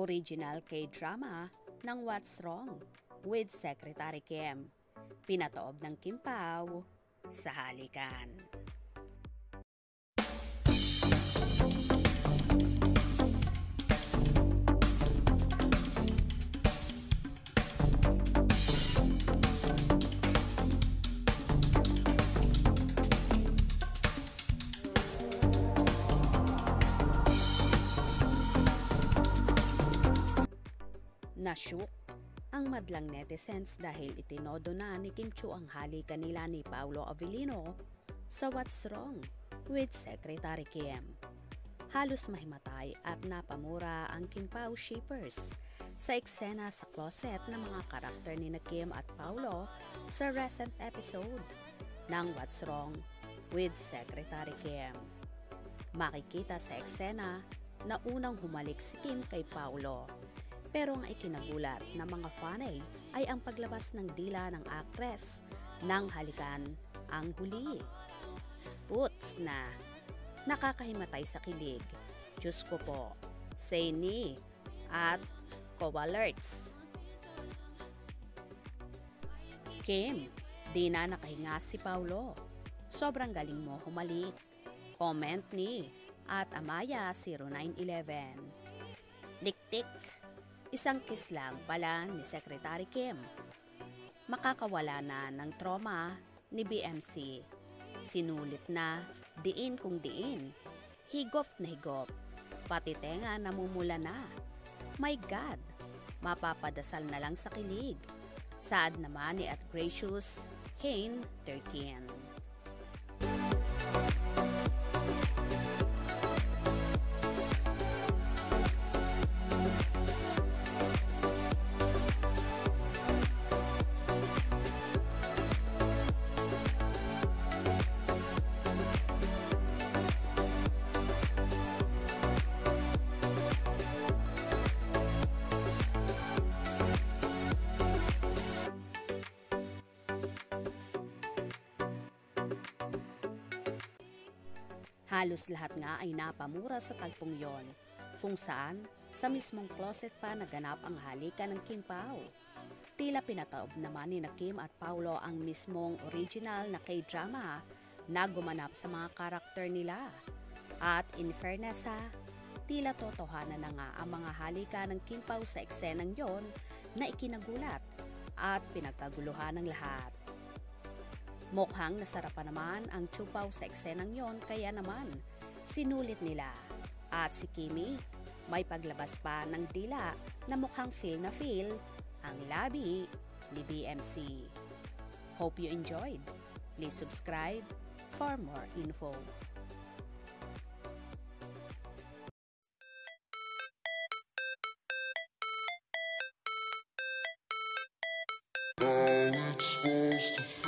Original K-drama ng What's Wrong with Secretary Kim. Pinatoob ng Kim Pao sa halikan. Nashook ang madlang netizens dahil itinodo na ni Kim Chiu ang halikan nila ni Paolo Avellino sa What's Wrong with Secretary Kim. Halos mahimatay at napamura ang Kim Pao shippers sa eksena sa closet ng mga karakter ni Kim at Paolo sa recent episode ng What's Wrong with Secretary Kim. Makikita sa eksena na unang humalik si Kim kay Paolo. Pero ang ikinagulat ng mga fanay ay ang paglabas ng dila ng actress nang halikan ang huli. Puts na, nakakahimatay sa kilig. Diyos ko po, say ni at co-alerts. Kim, di na nakahinga si Paolo. Sobrang galing mo humalik. Comment ni at Amaya0911. Liktik. Isang kiss lang pala ni Secretary Kim. Makakawala na ng trauma ni BMC. Sinulit na diin kung diin. Higop na higop. Pati tenga namumula na. My God! Mapapadasal na lang sa kilig. Saad naman ni at Gracious Hain 13. Halos lahat nga ay napamura sa tagpong yon, kung saan sa mismong closet pa naganap ang halikan ng Kim Pao. Tila pinataob naman ni Kim at Paolo ang mismong original na K-drama na gumanap sa mga karakter nila. At in fairness tila totohanan na nga ang mga halikan ng Kim Pao sa eksenang yon na ikinagulat at pinagkaguluhan ng lahat. Mukhang nasarapan naman ang Chupaw sa eksenang yon kaya naman sinulit nila. At si Kimi may paglabas pa ng dila na mukhang feel ang labi ni BMC. Hope you enjoyed. Please subscribe for more info. How it's supposed to